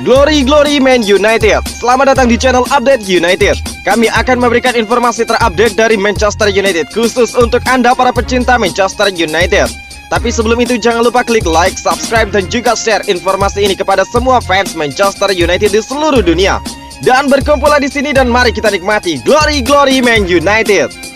Glory Man United. Selamat datang di channel Update United. Kami akan memberikan informasi terupdate dari Manchester United khusus untuk Anda para pecinta Manchester United. Tapi sebelum itu jangan lupa klik like, subscribe dan juga share informasi ini kepada semua fans Manchester United di seluruh dunia. Dan berkumpullah di sini dan mari kita nikmati Glory Man United.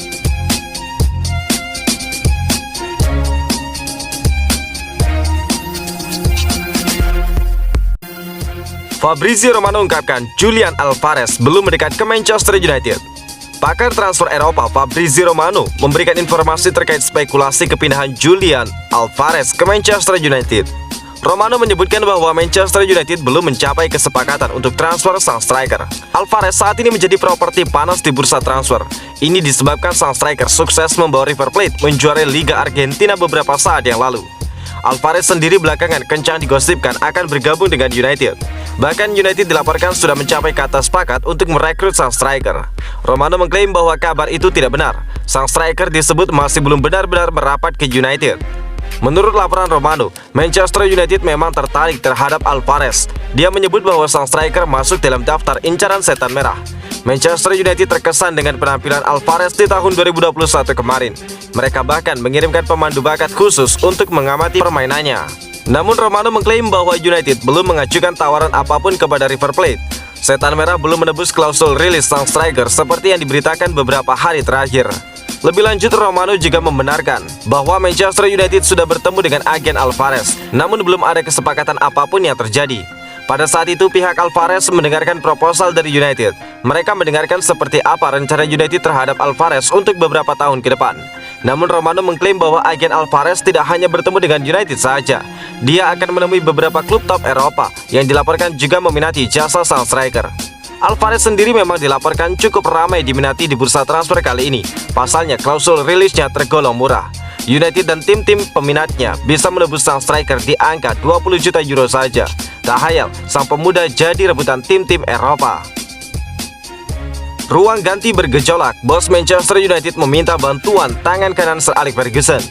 Fabrizio Romano mengungkapkan Julian Alvarez belum mendekat ke Manchester United. Pakar transfer Eropa Fabrizio Romano memberikan informasi terkait spekulasi kepindahan Julian Alvarez ke Manchester United. Romano menyebutkan bahwa Manchester United belum mencapai kesepakatan untuk transfer sang striker. Alvarez saat ini menjadi properti panas di bursa transfer. Ini disebabkan sang striker sukses membawa River Plate menjuarai Liga Argentina beberapa saat yang lalu. Alvarez sendiri belakangan kencang digosipkan akan bergabung dengan United. Bahkan United dilaporkan sudah mencapai kata sepakat untuk merekrut sang striker. Romano mengklaim bahwa kabar itu tidak benar. Sang striker disebut masih belum benar-benar merapat ke United. Menurut laporan Romano, Manchester United memang tertarik terhadap Alvarez. Dia menyebut bahwa sang striker masuk dalam daftar incaran setan merah. Manchester United terkesan dengan penampilan Alvarez di tahun 2021 kemarin. Mereka bahkan mengirimkan pemandu bakat khusus untuk mengamati permainannya. Namun Romano mengklaim bahwa United belum mengajukan tawaran apapun kepada River Plate. Setan merah belum menebus klausul rilis sang striker seperti yang diberitakan beberapa hari terakhir. Lebih lanjut, Romano juga membenarkan bahwa Manchester United sudah bertemu dengan agen Alvarez, namun belum ada kesepakatan apapun yang terjadi. Pada saat itu pihak Alvarez mendengarkan proposal dari United. Mereka mendengarkan seperti apa rencana United terhadap Alvarez untuk beberapa tahun ke depan. Namun Romano mengklaim bahwa agen Alvarez tidak hanya bertemu dengan United saja. Dia akan menemui beberapa klub top Eropa yang dilaporkan juga meminati jasa sang striker. Alvarez sendiri memang dilaporkan cukup ramai diminati di bursa transfer kali ini. Pasalnya klausul rilisnya tergolong murah. United dan tim-tim peminatnya bisa menebus sang striker di angka 20 juta euro saja. Tak hayal, sang pemuda jadi rebutan tim-tim Eropa. Ruang ganti bergejolak, bos Manchester United meminta bantuan tangan kanan Sir Alex Ferguson.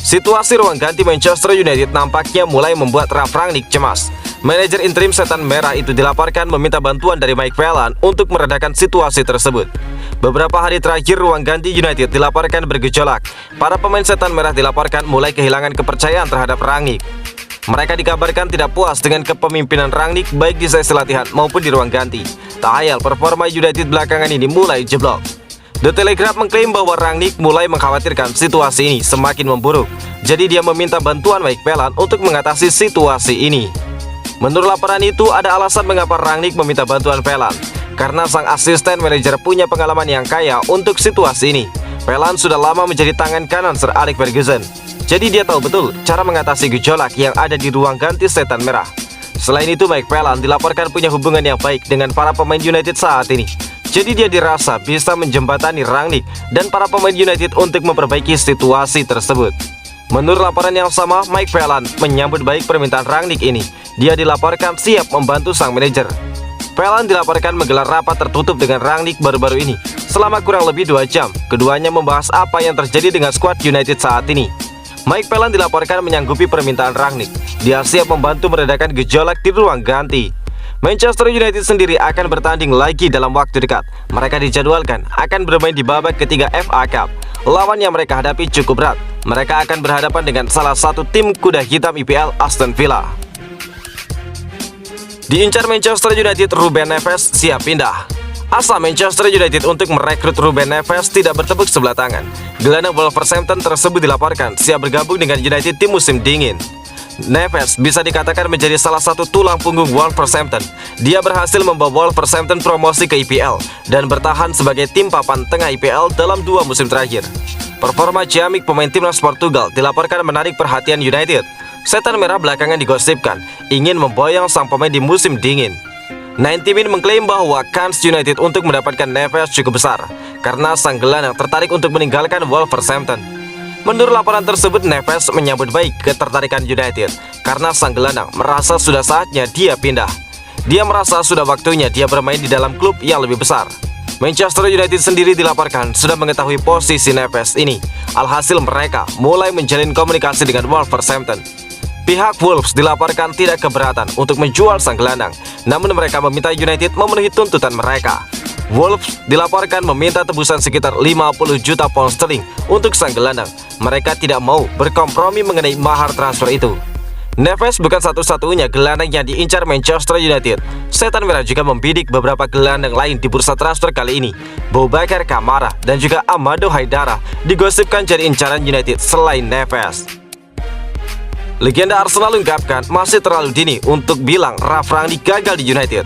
Situasi ruang ganti Manchester United nampaknya mulai membuat Ralf Rangnick cemas. Manajer interim setan merah itu dilaporkan meminta bantuan dari Mike Phelan untuk meredakan situasi tersebut. Beberapa hari terakhir ruang ganti United dilaporkan bergejolak. Para pemain setan merah dilaporkan mulai kehilangan kepercayaan terhadap Rangnick. Mereka dikabarkan tidak puas dengan kepemimpinan Rangnick baik di sesi latihan maupun di ruang ganti. Tak hayal, performa United belakangan ini mulai jeblok. The Telegraph mengklaim bahwa Rangnick mulai mengkhawatirkan situasi ini semakin memburuk. Jadi dia meminta bantuan Mike Phelan untuk mengatasi situasi ini. Menurut laporan itu, ada alasan mengapa Rangnick meminta bantuan Phelan. Karena sang asisten manajer punya pengalaman yang kaya untuk situasi ini. Phelan sudah lama menjadi tangan kanan Sir Alex Ferguson. Jadi dia tahu betul cara mengatasi gejolak yang ada di ruang ganti setan merah. Selain itu, Mike Phelan dilaporkan punya hubungan yang baik dengan para pemain United saat ini. Jadi dia dirasa bisa menjembatani Rangnick dan para pemain United untuk memperbaiki situasi tersebut. Menurut laporan yang sama, Mike Phelan menyambut baik permintaan Rangnick ini. Dia dilaporkan siap membantu sang manajer. Phelan dilaporkan menggelar rapat tertutup dengan Rangnick baru-baru ini. Selama kurang lebih 2 jam, keduanya membahas apa yang terjadi dengan skuad United saat ini. Mike Phelan dilaporkan menyanggupi permintaan Rangnick. Dia siap membantu meredakan gejolak di ruang ganti. Manchester United sendiri akan bertanding lagi dalam waktu dekat. Mereka dijadwalkan akan bermain di babak ketiga FA Cup. Lawan yang mereka hadapi cukup berat. Mereka akan berhadapan dengan salah satu tim kuda hitam IPL, Aston Villa. Diincar Manchester United, Ruben Neves siap pindah. Asa Manchester United untuk merekrut Ruben Neves tidak bertepuk sebelah tangan. Gelandang Wolverhampton tersebut dilaporkan siap bergabung dengan United di musim dingin. Neves bisa dikatakan menjadi salah satu tulang punggung Wolverhampton. Dia berhasil membawa Wolverhampton promosi ke IPL dan bertahan sebagai tim papan tengah IPL dalam 2 musim terakhir. Performa ciamik pemain timnas Portugal dilaporkan menarik perhatian United. Setan merah belakangan digosipkan ingin memboyong sang pemain di musim dingin. 90 Min mengklaim bahwa kans United untuk mendapatkan Neves cukup besar karena sang gelandang tertarik untuk meninggalkan Wolverhampton. Menurut laporan tersebut, Neves menyambut baik ketertarikan United karena sang gelandang merasa sudah saatnya dia pindah. Dia merasa sudah waktunya dia bermain di dalam klub yang lebih besar. Manchester United sendiri dilaporkan sudah mengetahui posisi Neves ini. Alhasil mereka mulai menjalin komunikasi dengan Wolverhampton. Pihak Wolves dilaporkan tidak keberatan untuk menjual sang gelandang, namun mereka meminta United memenuhi tuntutan mereka. Wolves dilaporkan meminta tebusan sekitar 50 juta pound sterling untuk sang gelandang. Mereka tidak mau berkompromi mengenai mahar transfer itu. Neves bukan satu-satunya gelandang yang diincar Manchester United. Setan Merah juga membidik beberapa gelandang lain di bursa transfer kali ini. Boubacar Kamara dan juga Amadou Haidara digosipkan jadi incaran United selain Neves. Legenda Arsenal ungkapkan masih terlalu dini untuk bilang Ralf Rangnick gagal di United.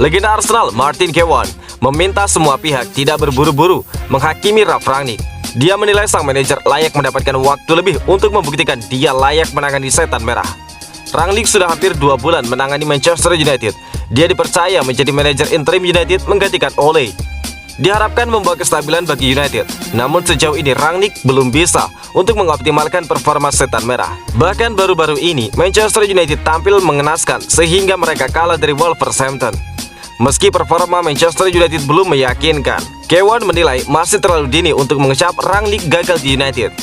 Legenda Arsenal Martin Keown meminta semua pihak tidak berburu-buru menghakimi Ralf Rangnick. Dia menilai sang manajer layak mendapatkan waktu lebih untuk membuktikan dia layak menangani Setan Merah. Rangnick sudah hampir 2 bulan menangani Manchester United. Dia dipercaya menjadi manajer interim United menggantikan Ole. Diharapkan membawa kestabilan bagi United, namun sejauh ini Rangnick belum bisa untuk mengoptimalkan performa Setan Merah. Bahkan baru-baru ini Manchester United tampil mengenaskan sehingga mereka kalah dari Wolverhampton. Meski performa Manchester United belum meyakinkan, Keown menilai masih terlalu dini untuk mengecap Rangnick gagal di United.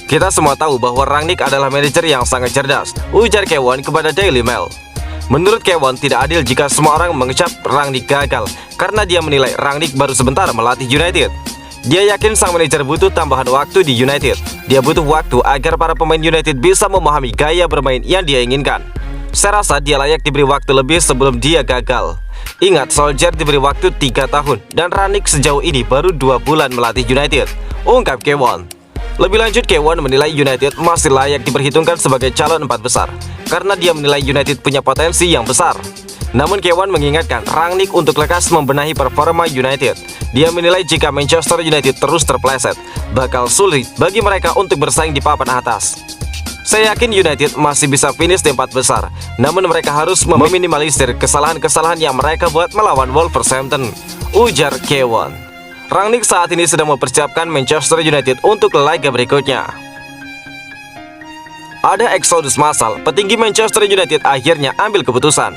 Kita semua tahu bahwa Rangnick adalah manajer yang sangat cerdas, ujar Keown kepada Daily Mail. Menurut Keown, tidak adil jika semua orang mengecap Rangnick gagal karena dia menilai Rangnick baru sebentar melatih United. Dia yakin sang manajer butuh tambahan waktu di United. Dia butuh waktu agar para pemain United bisa memahami gaya bermain yang dia inginkan. Saya rasa dia layak diberi waktu lebih sebelum dia gagal. Ingat, Solskjaer diberi waktu 3 tahun dan Rangnick sejauh ini baru 2 bulan melatih United, ungkap Keown. Lebih lanjut, Keown menilai United masih layak diperhitungkan sebagai calon 4 besar karena dia menilai United punya potensi yang besar. Namun Keown mengingatkan Rangnick untuk lekas membenahi performa United. Dia menilai jika Manchester United terus terpleset, bakal sulit bagi mereka untuk bersaing di papan atas. Saya yakin United masih bisa finish di 4 besar, namun mereka harus meminimalisir kesalahan-kesalahan yang mereka buat melawan Wolverhampton, ujar Keown. Rangnick saat ini sedang mempersiapkan Manchester United untuk laga berikutnya. Ada eksodus massal, petinggi Manchester United akhirnya ambil keputusan.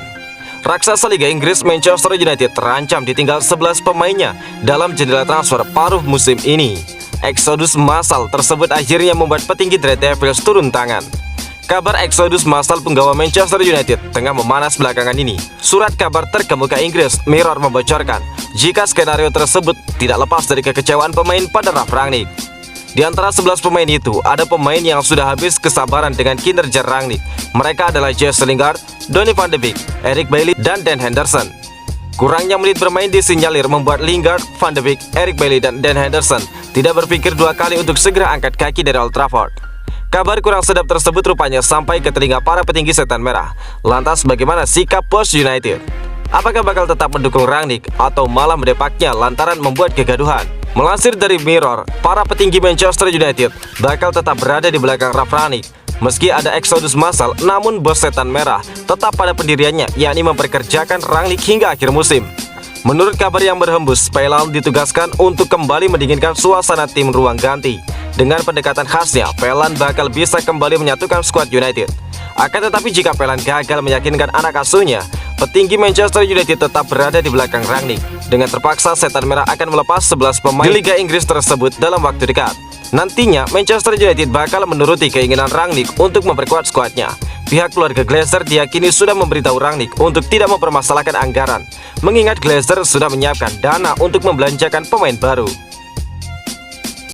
Raksasa Liga Inggris Manchester United terancam ditinggal 11 pemainnya dalam jendela transfer paruh musim ini. Eksodus massal tersebut akhirnya membuat petinggi The Red Devils turun tangan. Kabar eksodus massal penggawa Manchester United tengah memanas belakangan ini. Surat kabar terkemuka Inggris Mirror membocorkan jika skenario tersebut tidak lepas dari kekecewaan pemain pada Ralf Rangnick. Di antara 11 pemain itu, ada pemain yang sudah habis kesabaran dengan kinerja Rangnick. Mereka adalah Jesse Lingard, Donny van de Beek, Eric Bailly, dan Dan Henderson. Kurangnya menit bermain disinyalir membuat Lingard, Van de Beek, Eric Bailly, dan Dan Henderson tidak berpikir 2 kali untuk segera angkat kaki dari Old Trafford. Kabar kurang sedap tersebut rupanya sampai ke telinga para petinggi Setan Merah. Lantas bagaimana sikap bos United? Apakah bakal tetap mendukung Rangnick atau malah mendepaknya lantaran membuat kegaduhan? Melansir dari Mirror, para petinggi Manchester United bakal tetap berada di belakang Ralf Rangnick. Meski ada eksodus massal, namun bos Setan Merah tetap pada pendiriannya, yakni memperkerjakan Rangnick hingga akhir musim. Menurut kabar yang berhembus, Pelal ditugaskan untuk kembali mendinginkan suasana tim ruang ganti. Dengan pendekatan khasnya, Pelan bakal bisa kembali menyatukan skuad United. Akan tetapi jika Pelan gagal meyakinkan anak asuhnya, petinggi Manchester United tetap berada di belakang Rangnick. Dengan terpaksa, Setan Merah akan melepas 11 pemain di Liga Inggris tersebut dalam waktu dekat. Nantinya, Manchester United bakal menuruti keinginan Rangnick untuk memperkuat skuadnya. Pihak keluarga Glazer diyakini sudah memberitahu Rangnick untuk tidak mempermasalahkan anggaran, mengingat Glazer sudah menyiapkan dana untuk membelanjakan pemain baru.